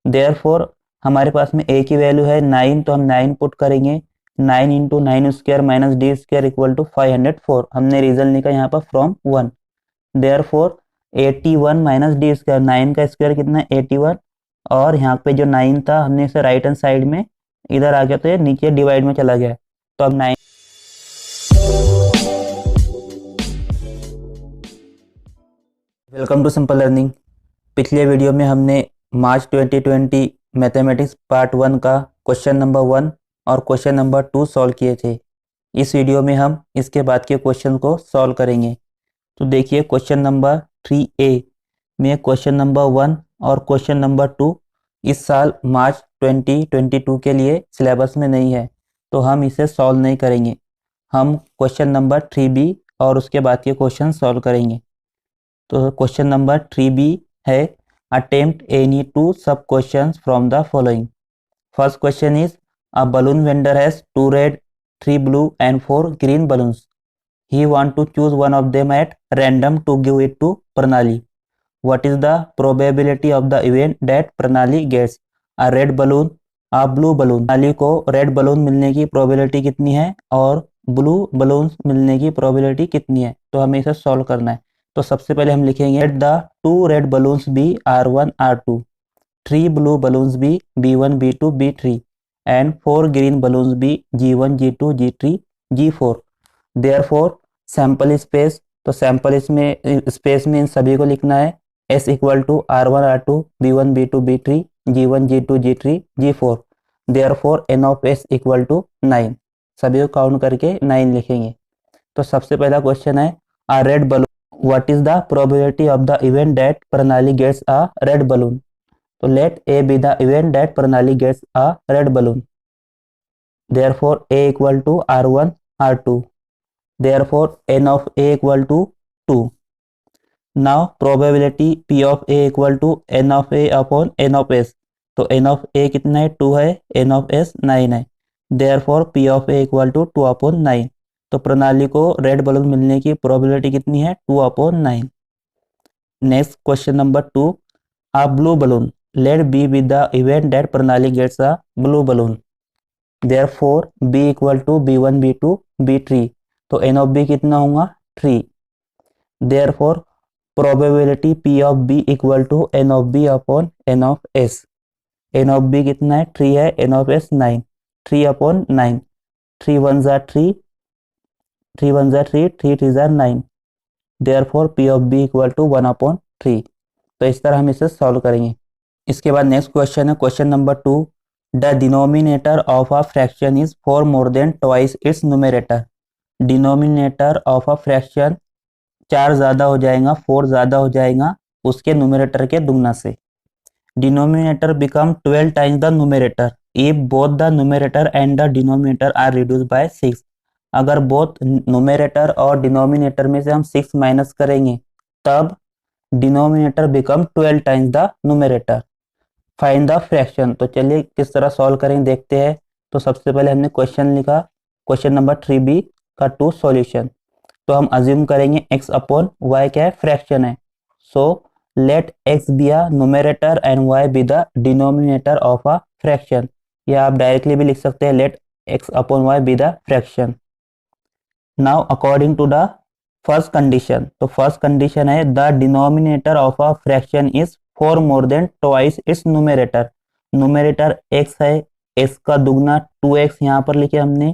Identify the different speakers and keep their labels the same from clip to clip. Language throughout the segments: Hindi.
Speaker 1: देयरफॉर हमारे पास में a की वैल्यू है 9, तो हम 9 पुट करेंगे। 9 into 9 square minus d square equal to 504। हमने रीजन लिखा यहाँ पर from 1। Therefore 81 minus d square, 9 का स्क्वायर कितना है 81, और यहाँ पे जो 9 था हमने इसे राइट हैंड साइड में इधर आ गया तो ये नीचे डिवाइड में चला गया। तो अब 9। Welcome to simple learning. पिछले वीडियो में हमने मार्च 2020 मैथमेटिक्स पार्ट 1 का क्वेश्चन नंबर 1 और क्वेश्चन नंबर 2 सॉल्व किए थे। इस वीडियो में हम इसके बाद के क्वेश्चन को सॉल्व करेंगे। तो देखिए क्वेश्चन नंबर 3A में क्वेश्चन नंबर 1 और क्वेश्चन नंबर 2 इस साल मार्च 2022 के लिए सिलेबस में नहीं है, तो हम इसे सॉल्व नहीं करेंगे। हम क्वेश्चन नंबर 3B और उसके बाद के क्वेश्चन सॉल्व करेंगे। तो क्वेश्चन नंबर 3B है, अटेम्प्ट एनी टू सब questions from the following. First question is a balloon vendor has 2 red, 3 blue and 4 green balloons. He want to choose one of them at random to give it to Pranali. What is the probability of the event that Pranali gets a red balloon, a blue balloon? Pranali को रेड बलून मिलने की प्रोबेबिलिटी कितनी है और ब्लू बलून मिलने की प्रोबेबिलिटी कितनी है? तो हमें इसे सॉल्व करना है। तो सबसे पहले हम लिखेंगे let the 2 red balloons be R1 R2, 3 blue balloons be B1 B2 B3 and 4 green balloons be G1 G2 G3 G4. Therefore sample space, तो सैंपल इसमें स्पेस में इन सभी को लिखना है। S equal to R1 R2 B1 B2 B3 G1 G2 G3 G4। Therefore n of S equal to 9। सभी को काउंट करके 9 लिखेंगे। तो सबसे पहला क्वेश्चन है a red balloon, what is the probability of the event that Pranali gets a red balloon? तो let A be the event that Pranali gets a red balloon. Therefore A equal to R1 R2. Therefore n of A equal to 2. Now probability P of A equal to n of A upon n of S. तो n of A कितना है 2 है, n of S 9 है। Therefore P of A equal to 2 upon 9। तो प्रणाली को रेड बलून मिलने की प्रोबेबिलिटी कितनी है 2 upon 9। Next question number 2, a blue balloon, let B be the event that Pranali gets a blue balloon. Therefore B equal to B1 B2 B3। तो n of B कितना होगा 3। Therefore probability P of B equal to n of B upon n of S। n of B कितना है 3 है, n of S 9, 3 अपॉन 9, 3 1 जा 3, 3 1 जा 3, 3 3 जा 9। Therefore P of B equal to 1 upon 3। तो इस तरह हम इसे सॉल्व करेंगे। इसके बाद नेक्स्ट क्वेश्चन है question number 2, the denominator of a fraction is 4 more than twice its numerator. Denominator of a fraction 4 ज़्यादा हो जाएगा, 4 ज़्यादा हो जाएगा उसके न्यूमरेटर के दुगना से। Denominator become 12 times the numerator if both the numerator and the denominator are reduce by 6। अगर बोथ न्यूमरेटर और डिनोमिनेटर में से हम 6 माइनस करेंगे तब denominator become 12 times the numerator. Find the fraction. तो चलिए किस तरह सॉल्व करेंगे देखते हैं। तो सबसे पहले हमने क्वेश्चन लिखा, क्वेश्चन नंबर 3B का 2 सॉल्यूशन। तो हम अज्यूम करेंगे x अपॉन y क्या है फ्रैक्शन है। So let x be a numerator and y be the denominator of a fraction, या आप डायरेक्टली भी लिख सकते हैं let x upon y be the fraction. Now according to the first condition, तो फर्स्ट कंडीशन है the denominator of a fraction is 4 more than twice its numerator. Numerator x है, x का दुगना 2x यहाँ पर लिखे हमने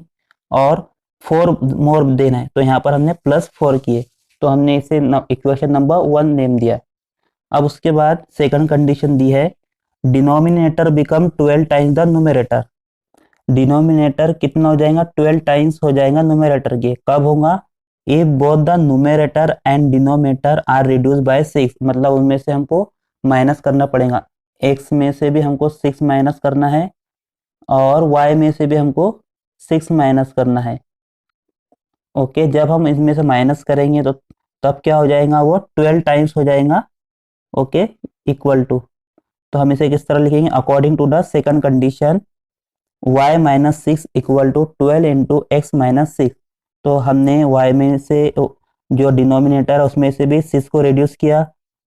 Speaker 1: और 4 मोर देना है तो यहाँ पर हमने +4 किए, तो हमने इसे इक्वेशन नंबर 1 नेम दिया। अब उसके बाद सेकंड कंडीशन दी है denominator become 12 times the numerator. Denominator कितना हो जाएगा 12 टाइम्स हो जाएगा न्यूमरेटर के। कब होगा if both the numerator and denominator are reduce by 6, मतलब उनमें से हमको माइनस करना पड़ेगा। x में से भी हमको 6 माइनस करना है और y में से भी हमको 6 माइनस करना है। ओके, जब हम इसमें से माइनस करेंगे तो तब क्या हो जाएगा वो 12 टाइम्स हो जाएगा। ओके, इक्वल टू, तो हम इसे किस तरह लिखेंगे according to the second condition y minus 6 equal to 12 into x minus 6। तो हमने y में से जो डिनोमिनेटर है उसमें से भी 6 को रिड्यूस किया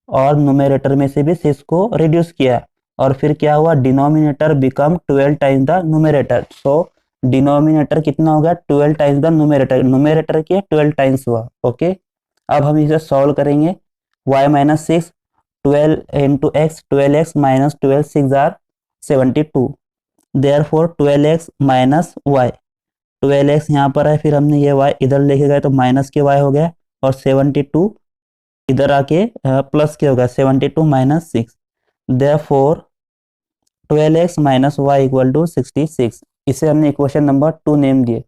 Speaker 1: और न्यूमरेटर में से भी 6 को रिड्यूस किया, और फिर क्या हुआ, denominator become 12 times the numerator. So denominator कितना हो गया, 12 टाइम्स द न्यूमरेटर, न्यूमरेटर के 12 टाइम्स हुआ। ओके, अब हम इसे सॉल्व करेंगे। y minus six, 12 into x, 12x minus 12, 6 are 72। Therefore 12x minus y, 12x यहाँ पर है, फिर हमने ये y इधर लेके गए तो माइनस के y हो गया, और 72 इधर आके प्लस के हो गया, 72 minus six. Therefore 12x minus y equal to 66। इसे हमने इक्वेशन नंबर 2 नेम दिए।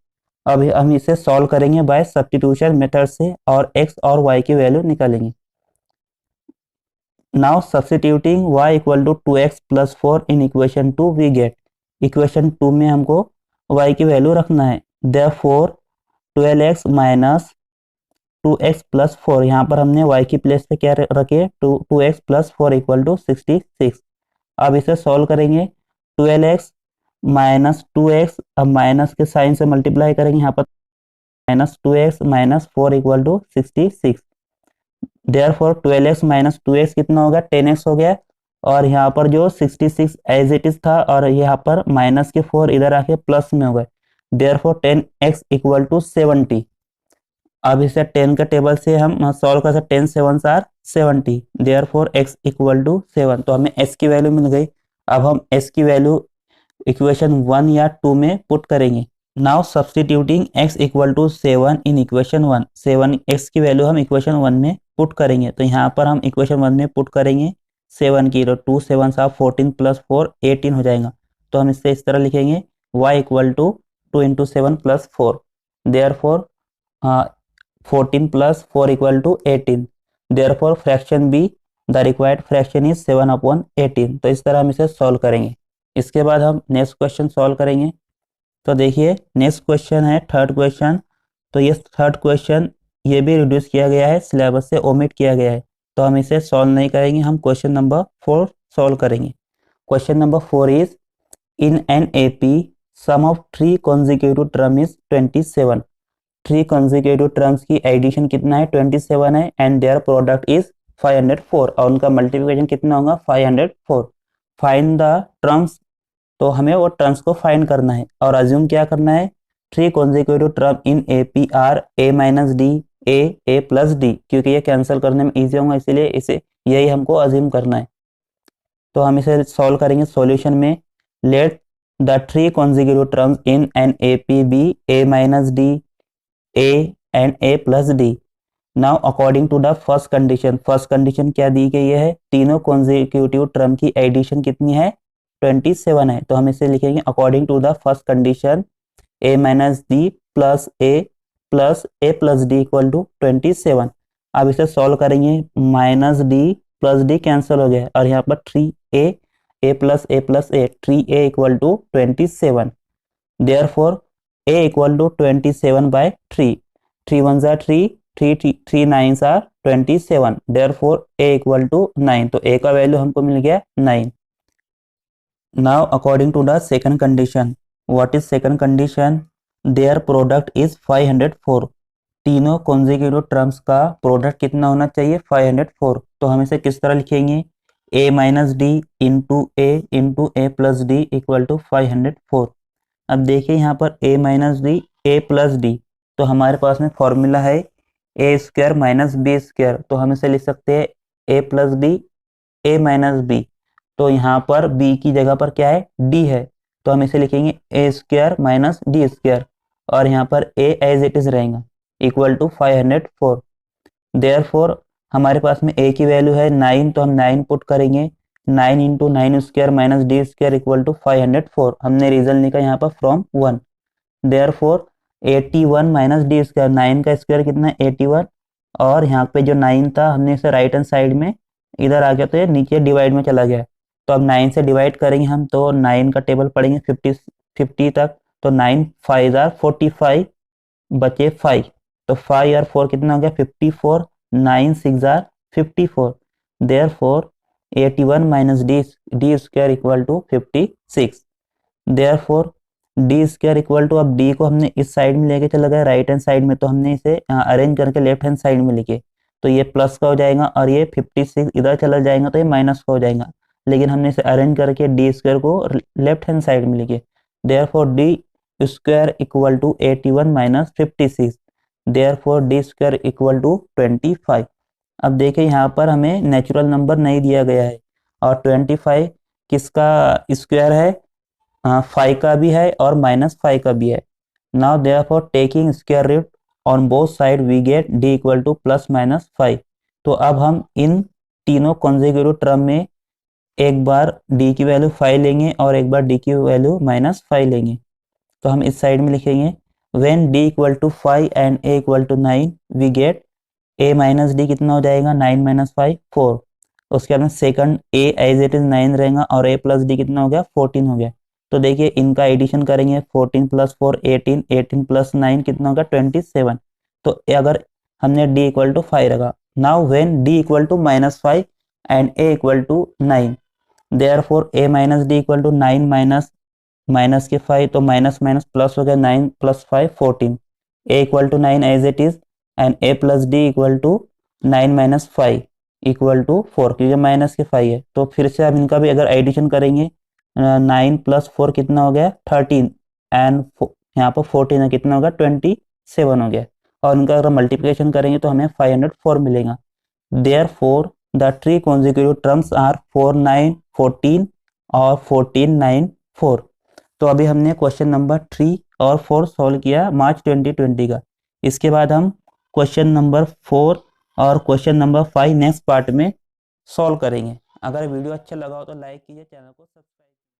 Speaker 1: अब हम इसे सॉल्व करेंगे बाय सब्स्टिट्यूशन मेथड से, और x और y की वैल्यू निकालेंगे। Now substituting y equal to 2x plus 4 in equation 2 we get, equation 2 में हमको y की वैल्यू रखना है। Therefore 12x minus 2x plus 4, यहाँ पर हमने y की प्लेस पे क्या रखे, 2x प्लस 4 इक्वल टू 66। अब इसे सॉल्व करेंगे। 12x माइनस 2x, अब माइनस के साइन से मल्टीप्लाई करेंगे, यहाँ पर minus 2x minus 4 equal to 66। Therefore 12x minus 2x कितना हो गया, 10x हो गया, और यहाँ पर जो 66 एज इट इज था, और यहाँ पर माइनस के 4 इधर आके प्लस में हो गए। Therefore 10x equal to 70। अब इसे 10 के टेबल से हम सॉल्व कर सकते, 10 7 are 70। Therefore x equal to 7, तो हमें s की वैल्यू मिल गई। अब हम s की वैल्यू इक्वेशन 1 या 2 में पुट करेंगे। Now substituting x equal to 7 in equation 1, 7 x की वैल्यू हम इक्वेशन 1 में पुट करेंगे। तो यहाँ पर हम इक्वेशन 1 में पुट करेंगे 7 की, तो 2 7 सा 14 प्लस 4 18 हो जाएगा। तो हम इससे इस तरह लिखेंगे y equal to 2 into 7 plus 4, therefore 14 plus 4 equal to 18। Therefore fraction be, the required fraction is 7 upon 18। तो इस तरह हम इसे सॉल्व करेंगे। इसके बाद हम नेक्स्ट क्वेश्चन सॉल्व करेंगे। तो देखिए नेक्स्ट क्वेश्चन है थर्ड क्वेश्चन। तो ये थर्ड क्वेश्चन ये भी रिड्यूस किया गया है, सिलेबस से ओमिट किया गया है, तो हम इसे सॉल्व नहीं करेंगे, हम क्वेश्चन नंबर 4 सॉल्व करेंगे। Question number 4 is in an AP some of 3 consecutive term is 27। 3 consecutive terms की एडिशन कितना है, 27 है, एंड देयर प्रोडक्ट इज 504, और उनका मल्टीप्लिकेशन कितना होगा, 504। फाइंड द टर्म्स, तो हमें वो टर्म्स को फाइंड करना है, और अज्यूम क्या करना है, 3 consecutive term in A P R A minus d a plus D, क्योंकि ये कैंसिल करने में ईजी होगा, इसलिए इसे यही हमको अज्यूम करना है। तो हम इसे सॉल्व करेंगे सॉल्यूशन में। Let the 3 consecutive terms in an A P be a minus d a and a plus d. Now according to the first condition, first condition क्या दी गई है, तीनों कॉन्जिक्यूटिव टर्म की एडिशन कितनी है, 27 है। तो हम इसे लिखेंगे according to the first condition a minus d plus a plus d equal to 27। अब इसे सॉल्व करेंगे, minus d plus d cancel हो गया, और यहाँ पर 3a a plus a 3a equal to 27। Therefore a equal to 27 by 3, 3 1 जार 3, 3 9 जार 27। देयरफॉर a इक्वल टू 9, तो a का वैल्यू हमको मिल गया 9। Now according to the second condition, what is second condition? Their product is 504। तीनों कॉन्जिक्यूटिव टर्म्स का प्रोडक्ट कितना होना चाहिए, 504। तो हम इसे किस तरह लिखेंगे, a minus d into a plus d equal to 504। अब देखिए यहाँ पर a minus d a plus d, तो हमारे पास में फॉर्मूला है a square minus b square, तो हम इसे लिख सकते हैं a plus d a minus b. तो यहाँ पर b की जगह पर क्या है, d है, तो हम इसे लिखेंगे ए स्क्वायर माइनस डी स्क्वायर, और यहाँ पर a एज इट इज रहेगा इक्वल टू 504। देयरफॉर हमारे पास में a की वैल्यू है 9, तो हम 9 पुट करेंगे, 9 into 9 square minus d square equal to 504। हमने रीजन लिखा यहाँ पर from 1। Therefore 81 minus d square, 9 का स्क्वायर कितना है 81, और यहाँ पे जो 9 था हमने इसे राइट हैंड साइड में इधर आ गया, तो ये नीचे डिवाइड में चला गया। तो अब 9 से डिवाइड करेंगे हम, तो 9 का टेबल पढ़ेंगे 50 तक, तो 9 5 जार 45 बचे 5, तो 5 और 4 कितना हो गया 54, 9 6 जार 54। Therefore 81 minus d square equal to 56। Therefore d square equal to, अब डी को हमने इस साइड में लेके चला गया राइट हैंड साइड में, तो हमने इसे अरेंज करके लेफ्ट हैंड साइड में लिखे, तो ये प्लस का हो जाएगा, और ये 56 इधर चला जाएगा तो ये माइनस का हो जाएगा। लेकिन हमने इसे अरेंज करके डी स्क्वायर को लेफ्ट हैंड साइड में लिखे। Therefore d square equal to 81 minus 56, therefore d square equal to 25। अब देखिए यहाँ पर हमें नेचुरल नंबर नहीं दिया गया है, और 25 किसका स्क्वायर है, 5 का भी है और -5 का भी है। Now therefore taking square root on both side we get d equal to +-5। तो अब हम इन तीनों कॉन्जिक्यूटिव टर्म में एक बार डी की वैल्यू 5 लेंगे और एक बार डी की वैल्यू -5 लेंगे। तो हम इस साइड में लिखेंगे when d equal to 5 and a equal to 9 we get a minus d कितना हो जाएगा, 9 - 5 4। उसके बाद में second a as it is 9 रहेगा और ए प्लस डी कितना हो गया, 14 हो गया। तो देखिए इनका एडिशन करेंगे, 14 + 4 18, 18 + 9 कितना होगा, 27। तो अगर हमने डी इक्वल टू 5 रखा, now when d equal to -5 and a equal to 9, therefore a minus d equal to 9 minus minus के 5, तो माइनस माइनस प्लस हो गया, 9 + 5 14, a equal to 9 as it is and a plus d equal to 9 - 5 equal to 4, क्योंकि माइनस के 5 है। तो फिर से हम इनका भी अगर एडिशन करेंगे, 9 + 4 कितना हो गया, 13 एंड यहाँ पर 14 है, कितना होगा, 27 हो गया। और इनका अगर मल्टीप्लिकेशन करेंगे तो हमें 504 मिलेगा। Therefore the three consecutive terms are 4 9 14 और 14 9 4। तो अभी हमने क्वेश्चन नंबर 3 और 4 सॉल्व किया मार्च 2020 का। इसके बाद हम क्वेश्चन नंबर 4 और क्वेश्चन नंबर 5 नेक्स्ट पार्ट में सॉल्व करेंगे। अगर वीडियो अच्छा लगा हो तो लाइक कीजिए, चैनल को सब्सक्राइब